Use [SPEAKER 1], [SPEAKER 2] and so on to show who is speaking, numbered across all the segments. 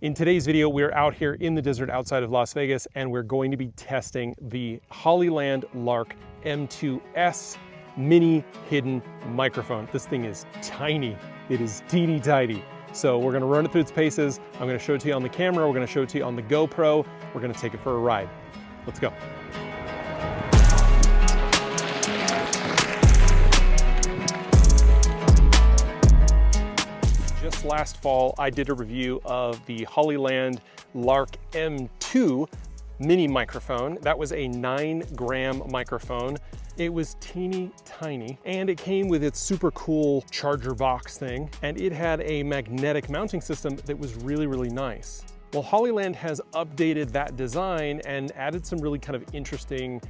[SPEAKER 1] In today's video, we're out here in the desert outside of Las Vegas, and we're going to be testing the Hollyland Lark M2S mini hidden microphone. This thing is tiny. It is teeny tiny. So we're gonna run it through its paces. I'm gonna show it to you on the camera. We're gonna show it to you on the GoPro. We're gonna take it for a ride. Let's go. Just last fall, I did a review of the Hollyland Lark M2 mini microphone. That was a 9-gram microphone. It was teeny tiny, and it came with its super cool charger box thing, and it had a magnetic mounting system that was really, really nice. Well, Hollyland has updated that design and added some really kind of interesting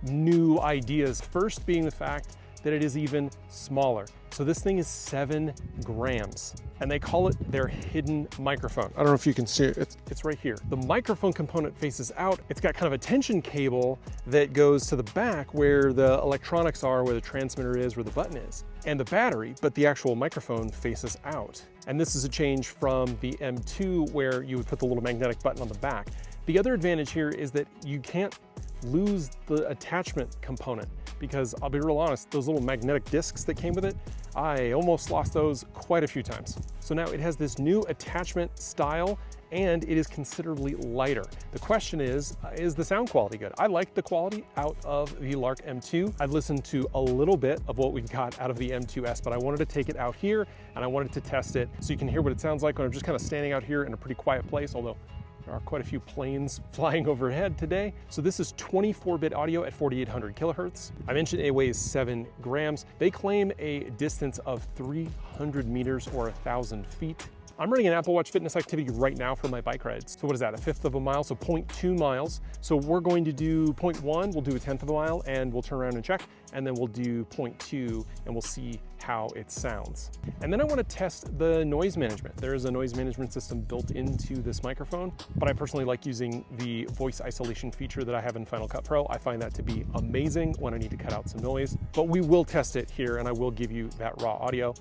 [SPEAKER 1] new ideas. First being the fact that it is even smaller. So this thing is 7 grams, and they call it their hidden microphone. I don't know if you can see it, it's right here. The microphone component faces out. It's got kind of a tension cable that goes to the back where the electronics are, where the transmitter is, where the button is, and the battery, but the actual microphone faces out. And this is a change from the M2 where you would put the little magnetic button on the back. The other advantage here is that you can't lose the attachment component, because I'll be real honest, those little magnetic discs that came with it, I almost lost those quite a few times. So now it has this new attachment style, and it is considerably lighter. The question is the sound quality good? I like the quality out of the Lark M2. I've listened to a little bit of what we've got out of the M2S, but I wanted to take it out here and I wanted to test it so you can hear what it sounds like when I'm just kind of standing out here in a pretty quiet place, although there are quite a few planes flying overhead today. So this is 24-bit audio at 4,800 kilohertz. I mentioned it weighs 7 grams. They claim a distance of 300 meters or 1,000 feet. I'm running an Apple Watch fitness activity right now for my bike rides. So what is that, 1/5 of a mile? So 0.2 miles. So we're going to do 0.1, we'll do 1/10 of a mile, and we'll turn around and check, and then we'll do 0.2, and we'll see how it sounds. And then I want to test the noise management. There is a noise management system built into this microphone, but I personally like using the voice isolation feature that I have in Final Cut Pro. I find that to be amazing when I need to cut out some noise, but we will test it here and I will give you that raw audio.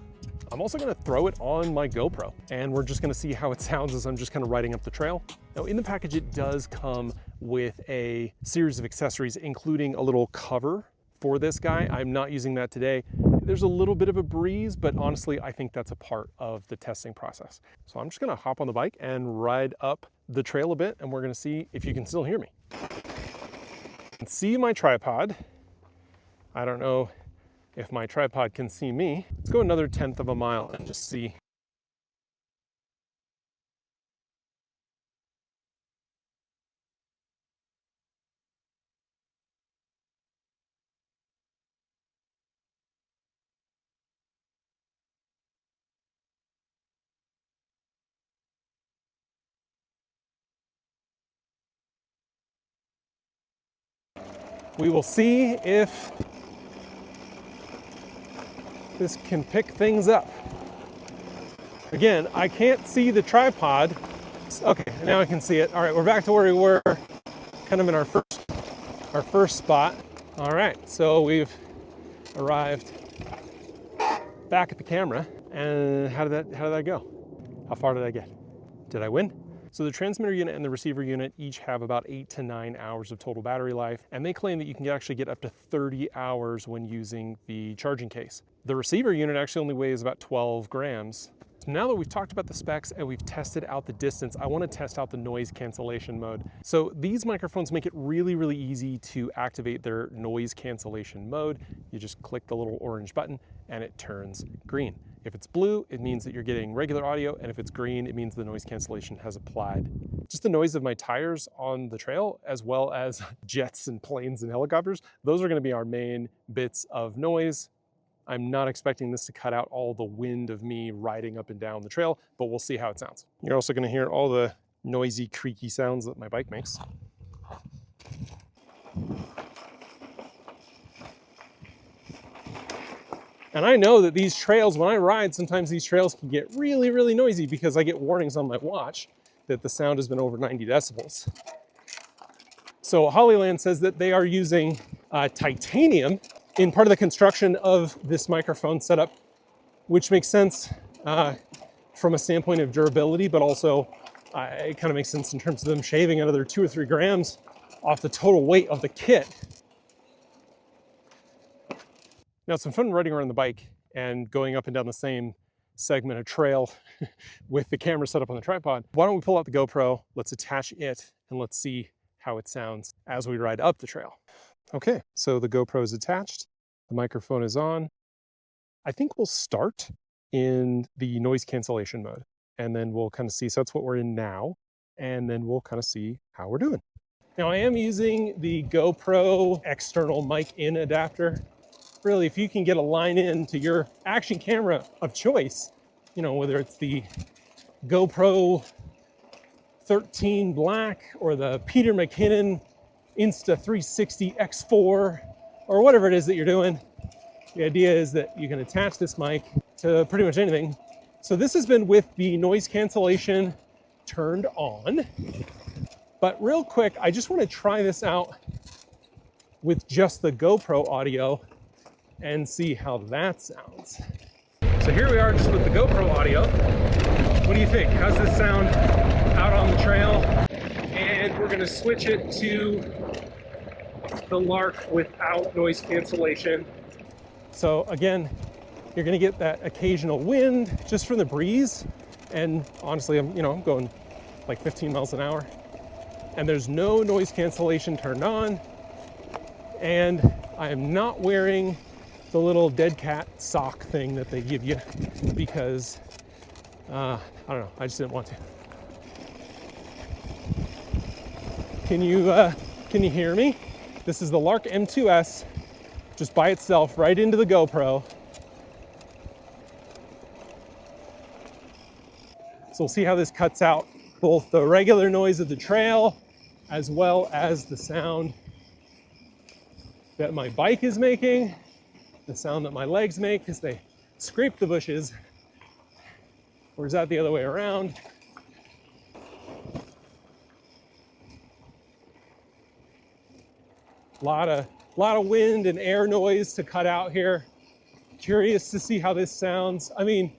[SPEAKER 1] I'm also gonna throw it on my GoPro, and we're just gonna see how it sounds as I'm just kind of riding up the trail. Now in the package, it does come with a series of accessories, including a little cover for this guy. I'm not using that today. There's a little bit of a breeze, but honestly, I think that's a part of the testing process. So I'm just gonna hop on the bike and ride up the trail a bit, and we're gonna see if you can still hear me. See my tripod. I don't know if my tripod can see me. Let's go another 1/10 of a mile and just see. We will see if this can pick things up. Again, I can't see the tripod. Okay, now I can see it. All right, we're back to where we were, kind of in our first spot. All right, so we've arrived back at the camera, and how did that go? How far did I get? Did I win? So the transmitter unit and the receiver unit each have about 8 to 9 hours of total battery life, and they claim that you can actually get up to 30 hours when using the charging case. The receiver unit actually only weighs about 12 grams. So now that we've talked about the specs and we've tested out the distance, I want to test out the noise cancellation mode. So these microphones make it really, really easy to activate their noise cancellation mode. You just click the little orange button and it turns green. If it's blue, it means that you're getting regular audio, and if it's green, it means the noise cancellation has applied. Just the noise of my tires on the trail, as well as jets and planes and helicopters, those are gonna be our main bits of noise. I'm not expecting this to cut out all the wind of me riding up and down the trail, but we'll see how it sounds. You're also gonna hear all the noisy, creaky sounds that my bike makes. And I know that these trails, when I ride, sometimes these trails can get really, really noisy because I get warnings on my watch that the sound has been over 90 decibels. So Hollyland says that they are using titanium in part of the construction of this microphone setup, which makes sense from a standpoint of durability, but also it kind of makes sense in terms of them shaving another 2 or 3 grams off the total weight of the kit. Now, it's some fun riding around the bike and going up and down the same segment of trail with the camera set up on the tripod. Why don't we pull out the GoPro, let's attach it, and let's see how it sounds as we ride up the trail. Okay, so the GoPro is attached, the microphone is on. I think we'll start in the noise cancellation mode, and then we'll kind of see, so that's what we're in now, and then we'll kind of see how we're doing. Now, I am using the GoPro external mic in adapter. Really, if you can get a line in to your action camera of choice, you know, whether it's the GoPro 13 Black or the Peter McKinnon Insta360 X4 or whatever it is that you're doing, the idea is that you can attach this mic to pretty much anything. So this has been with the noise cancellation turned on. But real quick, I just want to try this out with just the GoPro audio and see how that sounds. So here we are just with the GoPro audio. What do you think? How's this sound out on the trail? And we're gonna switch it to the Lark without noise cancellation. So again, you're gonna get that occasional wind just from the breeze. And honestly, I'm going like 15 miles an hour. And there's no noise cancellation turned on. And I am not wearing the little dead cat sock thing that they give you because, I don't know, I just didn't want to. Can you hear me? This is the Lark M2S, just by itself, right into the GoPro. So we'll see how this cuts out both the regular noise of the trail as well as the sound that my bike is making, the sound that my legs make as they scrape the bushes. Or is that the other way around? A lot of wind and air noise to cut out here. Curious to see how this sounds. I mean,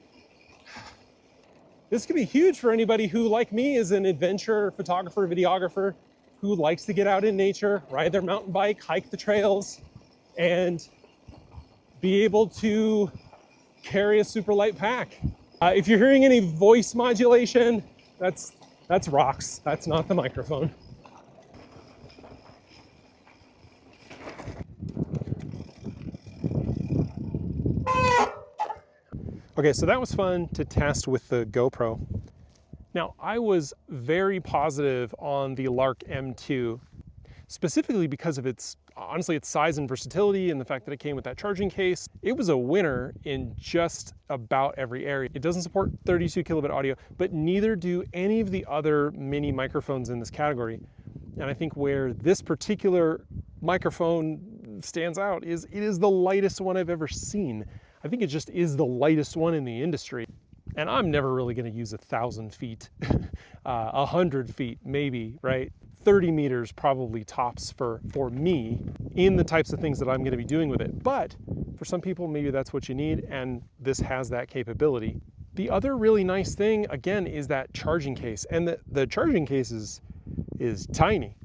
[SPEAKER 1] this could be huge for anybody who, like me, is an adventure photographer, videographer, who likes to get out in nature, ride their mountain bike, hike the trails, and be able to carry a super light pack. If you're hearing any voice modulation, that's rocks. That's not the microphone. Okay, so that was fun to test with the GoPro. Now, I was very positive on the Lark M2, specifically because of its size and versatility and the fact that it came with that charging case. It was a winner in just about every area. It doesn't support 32 kilobit audio, but neither do any of the other mini microphones in this category. And I think where this particular microphone stands out is it is the lightest one I've ever seen. I think it just is the lightest one in the industry. And I'm never really gonna use 1,000 feet, 100 feet maybe, right? 30 meters probably tops for me in the types of things that I'm gonna be doing with it. But for some people, maybe that's what you need, and this has that capability. The other really nice thing, again, is that charging case. And the charging case is tiny.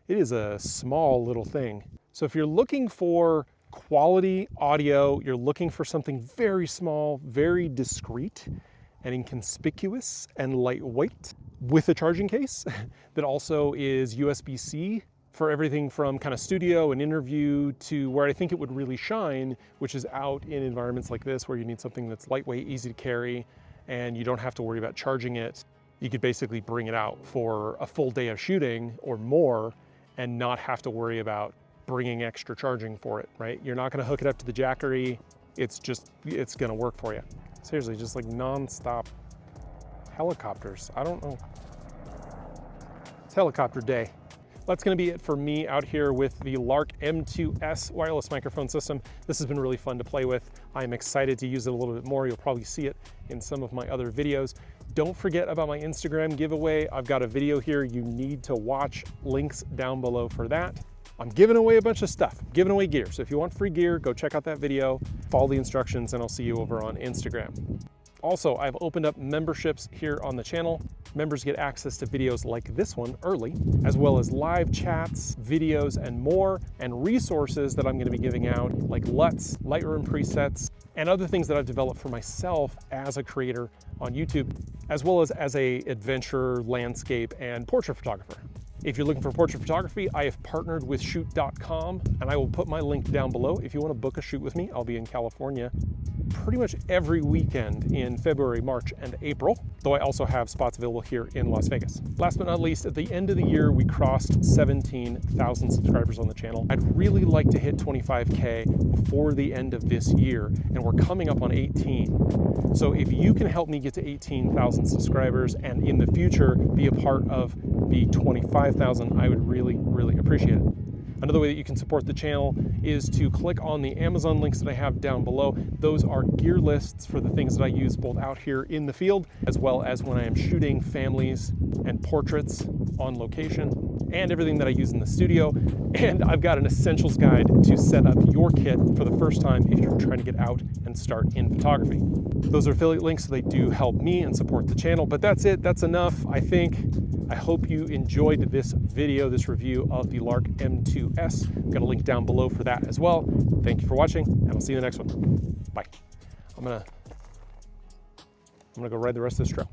[SPEAKER 1] It is a small little thing. So if you're looking for quality audio, you're looking for something very small, very discreet and inconspicuous and lightweight with a charging case that also is USB-C for everything from kind of studio and interview to where I think it would really shine, which is out in environments like this where you need something that's lightweight, easy to carry, and you don't have to worry about charging it. You could basically bring it out for a full day of shooting or more and not have to worry about bringing extra charging for it, right? You're not gonna hook it up to the Jackery. It's gonna work for you. Seriously, just like non-stop helicopters. I don't know. It's helicopter day. That's gonna be it for me out here with the Lark M2S wireless microphone system. This has been really fun to play with. I'm excited to use it a little bit more. You'll probably see it in some of my other videos. Don't forget about my Instagram giveaway. I've got a video here you need to watch. Links down below for that. I'm giving away a bunch of stuff, giving away gear. So if you want free gear, go check out that video, follow the instructions, and I'll see you over on Instagram. Also, I've opened up memberships here on the channel. Members get access to videos like this one early, as well as live chats, videos, and more, and resources that I'm going to be giving out, like LUTs, Lightroom presets, and other things that I've developed for myself as a creator on YouTube, as well as a adventure, landscape, and portrait photographer. If you're looking for portrait photography, I have partnered with shoot.com, and I will put my link down below. If you want to book a shoot with me, I'll be in California pretty much every weekend in February, March, and April, though I also have spots available here in Las Vegas. Last but not least, at the end of the year, we crossed 17,000 subscribers on the channel. I'd really like to hit 25K before the end of this year, and we're coming up on 18. So if you can help me get to 18,000 subscribers and in the future be a part of the 25,000, I would really, really appreciate it. Another way that you can support the channel is to click on the Amazon links that I have down below. Those are gear lists for the things that I use both out here in the field, as well as when I am shooting families and portraits on location, and everything that I use in the studio. And I've got an essentials guide to set up your kit for the first time if you're trying to get out and start in photography. Those are affiliate links, so they do help me and support the channel, but that's it, that's enough, I think. I hope you enjoyed this video, this review of the Lark M2S. I'm gonna link down below for that as well. Thank you for watching, and I'll see you in the next one. Bye. I'm gonna go ride the rest of this trail.